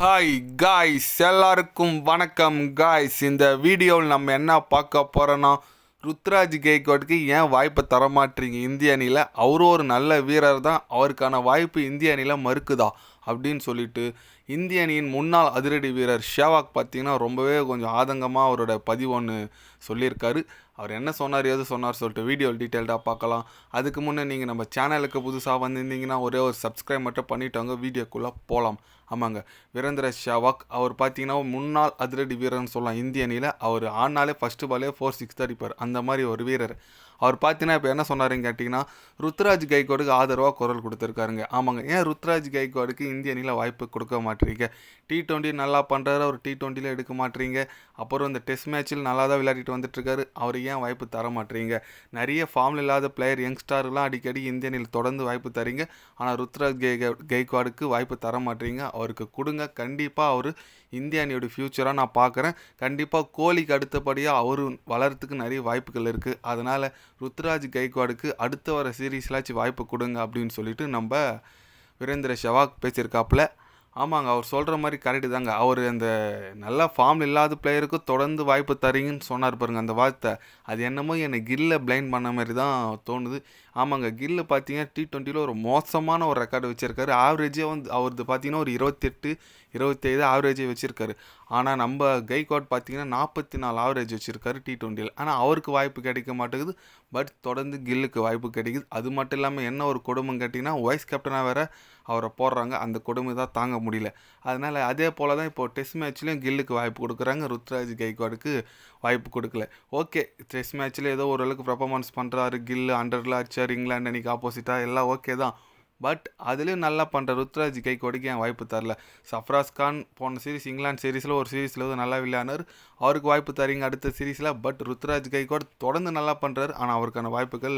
Hi guys, எல்லாருக்கும் வணக்கம் guys. இந்த வீடியோவில் நம்ம என்ன பார்க்க போகிறோன்னா, ருத்ராஜ் கெய்க்வாடுக்கு ஏன் வாய்ப்பை தரமாட்டீங்க இந்திய அணியில்? அவரும் ஒரு நல்ல வீரர் தான், அவருக்கான வாய்ப்பு இந்திய அணியில் மறுக்குதா அப்படின்னு சொல்லிட்டு இந்திய அணியின் முன்னாள் அதிரடி வீரர் ஷேவாக் பார்த்தீங்கன்னா ரொம்பவே கொஞ்சம் ஆதங்கமாக அவரோட பதிவு ஒன்று சொல்லியிருக்காரு. அவர் என்ன சொன்னார், எது சொன்னார் சொல்லிட்டு வீடியோ டீட்டெயில்டாக பார்க்கலாம். அதுக்கு முன்னே நீங்கள் நம்ம சேனலுக்கு புதுசாக வந்திருந்தீங்கன்னா ஒரே ஒரு சப்ஸ்கிரைப் மட்டும் பண்ணிவிட்டாங்க, வீடியோக்குள்ளே போகலாம். ஆமாங்க, வீரேந்திர ஷேவாக் அவர் பார்த்தீங்கன்னா முன்னாள் அதிரடி வீரர்னு சொல்லலாம் இந்திய அணியில். அவர் ஆனாலே ஃபஸ்ட்டு பாலே 4-6 அடிப்பார், அந்த மாதிரி ஒரு வீரர். அவர் பார்த்தீங்கன்னா இப்போ என்ன சொன்னாருன்னு கேட்டிங்கன்னா, ருத்ராஜ் கெய்க்வாடுக்கு ஆதரவாக குரல் கொடுத்துருக்காருங்க. ஆமாங்க, ஏன் ருத்ராஜ் கெய்க்வாடுக்கு இந்திய அணியில் வாய்ப்பு கொடுக்க மாட்டீங்க? T20 நல்லா பண்ணுறாரு, அவர் T20 எடுக்க மாட்டீங்க. அப்புறம் இந்த டெஸ்ட் மேட்ச்சில் நல்லா தான் விளையாடிட்டு வந்துட்டுருக்காரு, அவருக்கு ஏன் வாய்ப்பு தர மாட்டீங்க? நிறைய ஃபார்மில் இல்லாத பிளேயர் யங்ஸ்டார்லாம் அடிக்கடி இந்திய அணியில் தொடர்ந்து வாய்ப்பு தரீங்க, ஆனால் ருத்ராஜ் கெய்க்வாடுக்கு வாய்ப்பு தர மாட்டீங்க. அவருக்கு கொடுங்க, கண்டிப்பாக அவர் இந்திய அணியோட ஃப்யூச்சராக நான் பார்க்குறேன். கண்டிப்பாக கோலிக்கு அடுத்தபடியாக அவர் வளர்கிறதுக்கு நிறைய வாய்ப்புகள் இருக்குது. அதனால் ருத்ராஜ் கெய்க்வாடுக்கு அடுத்த வர சீரீஸ்லாச்சும் வாய்ப்பு கொடுங்க அப்படின்னு சொல்லிட்டு நம்ம வீரேந்திர ஷெவாக் பேசியிருக்காப்புல. ஆமாங்க, அவர் சொல்கிற மாதிரி கரெக்டு தாங்க. அவர் அந்த நல்ல ஃபார்ம் இல்லாத பிளேயருக்கு தொடர்ந்து வாய்ப்பு தரீங்கன்னு சொன்னார் பாருங்க, அந்த வார்த்தை அது என்னமோ என்னை கில்லை பிளைண்ட் பண்ண மாதிரி தான் தோணுது. ஆமாங்க, கில்லு பார்த்தீங்கன்னா T20 ஒரு மோசமான ஒரு ரெக்கார்டு வச்சுருக்காரு. ஆவரேஜே அவரது பார்த்தீங்கன்னா ஒரு 28-25 ஆவரேஜே வச்சுருக்காரு. ஆனால் நம்ம கெய்க்வாட் பார்த்தீங்கன்னா 44 ஆவரேஜ் வச்சுருக்காரு T20. ஆனால் அவருக்கு வாய்ப்பு கிடைக்க மாட்டேங்குது, பட் தொடர்ந்து கில்லுக்கு வாய்ப்பு கிடைக்குது. அது மட்டும் இல்லாமல் என்ன ஒரு கொடுமைன்னு கேட்டிங்கன்னா, வைஸ் கேப்டனாக வேறு அவரை போடுறாங்க. அந்த கொடுமை தான் தாங்க முடியல. அதனால் அதே போல் தான் இப்போது டெஸ்ட் மேட்ச்லேயும் கில்லுக்கு வாய்ப்பு கொடுக்குறாங்க, ருத்ராஜ் கெய்க்வாடுக்கு வாய்ப்பு கொடுக்கல. ஓகே, டெஸ்ட் மேட்ச்சில் ஏதோ ஓரளவுக்கு பர்ஃபார்மன்ஸ் பண்ணுறாரு, கில்லு 100ல் அடிச்சார் இங்கிலாந்து அன்றைக்கி ஆப்போசிட்டாக, எல்லாம் ஓகே தான். பட் அதுலேயும் நல்லா பண்ணுற ருத்ராஜ் கெய்க்வாடுக்கு ஏன் வாய்ப்பு தரல? சஃப்ராஸ் கான் போன சீரிஸ் இங்கிலாந்து சீரீஸில் ஒரு சீரீஸில் நல்லா விளையாடினார், அவருக்கு வாய்ப்பு தரீங்க அடுத்த சீரீஸில். பட் ருத்ராஜ் கெய்க்வாட் தொடர்ந்து நல்லா பண்ணுறாரு, ஆனால் அவருக்கான வாய்ப்புகள்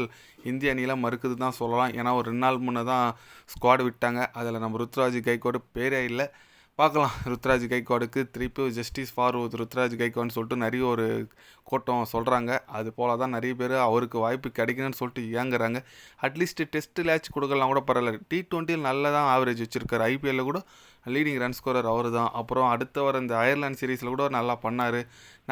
இந்திய அணியில் மறுக்குது தான் சொல்லலாம். ஏன்னா ஒரு 2 நாள் முன்னே தான் ஸ்குவாடு விட்டாங்க, அதில் நம்ம ருத்ராஜ் கெய்க்வாடு பேரே இல்லை. பார்க்கலாம், ருத்ராஜ் கெய்க்வாடுக்கு திருப்பி ஜஸ்டிஸ் ஃபார் ருத்ராஜ் கெய்க்வாட்னு சொல்லிட்டு நிறைய ஒரு கூட்டம் சொல்கிறாங்க. அது போல தான் நிறைய பேர் அவருக்கு வாய்ப்பு கிடைக்கணும்னு சொல்லிட்டு ஏங்குறாங்க. அட்லீஸ்ட் டெஸ்ட்டில் கொடுக்கலாம் கூட பரவாயில்ல. T20 நல்லா தான் ஆவரேஜ் வச்சுருக்காரு, IPL கூட லீடிங் ரன் ஸ்கோரர் அவர் தான். அப்புறம் அடுத்த வர இந்த அயர்லாந்து சீரீஸில் கூட நல்லா பண்ணார்.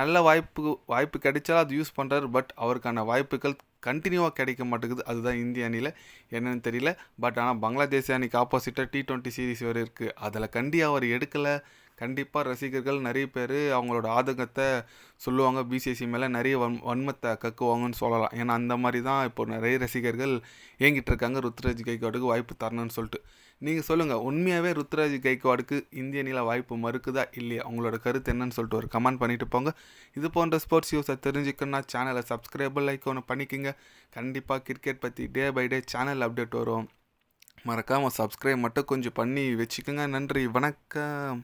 நல்ல வாய்ப்பு கிடைச்சாலும் அது யூஸ் பண்ணுறாரு, பட் அவருக்கான வாய்ப்புகள் கண்டினியூவாக கிடைக்க மாட்டேங்குது. அதுதான் இந்திய அணியில் என்னென்னு தெரியல. பட் ஆனால் பங்களாதேஷ் அணிக்கு ஆப்போசிட்டாக T20 சீரீஸ் வேறு இருக்குது, அதில் அவர் எடுக்கலை. கண்டிப்பாக ரசிகர்கள் நிறைய பேர் அவங்களோட ஆதங்கத்தை சொல்லுவாங்க, பிசிசி மேலே நிறைய வன்மத்தை கக்குவாங்கன்னு சொல்லலாம். ஏன்னா அந்த மாதிரி தான் இப்போ நிறைய ரசிகர்கள் ஏங்கிட்டு இருக்காங்க ருத்ராஜ் கெய்க்வாடுக்கு வாய்ப்பு தரணும்னு சொல்லிட்டு. நீங்கள் சொல்லுங்கள், உண்மையாகவே ருத்ராஜ் கெய்க்வாடுக்கு இந்திய அணியில் வாய்ப்பு மறுக்குதா இல்லையா? உங்களோட கருத்து என்னன்னு சொல்லிட்டு ஒரு கமெண்ட் பண்ணிட்டு போங்க. இது போன்ற ஸ்போர்ட்ஸ் நியூஸை தெரிஞ்சுக்கணுன்னா சேனலை சப்ஸ்கிரைபர் லைக் ஒன்று பண்ணிக்கோங்க. கண்டிப்பாக கிரிக்கெட் பற்றி day by day channel update வரும், மறக்காமல் சப்ஸ்கிரைப் மட்டும் கொஞ்சம் பண்ணி வச்சுக்கோங்க. நன்றி, வணக்கம்.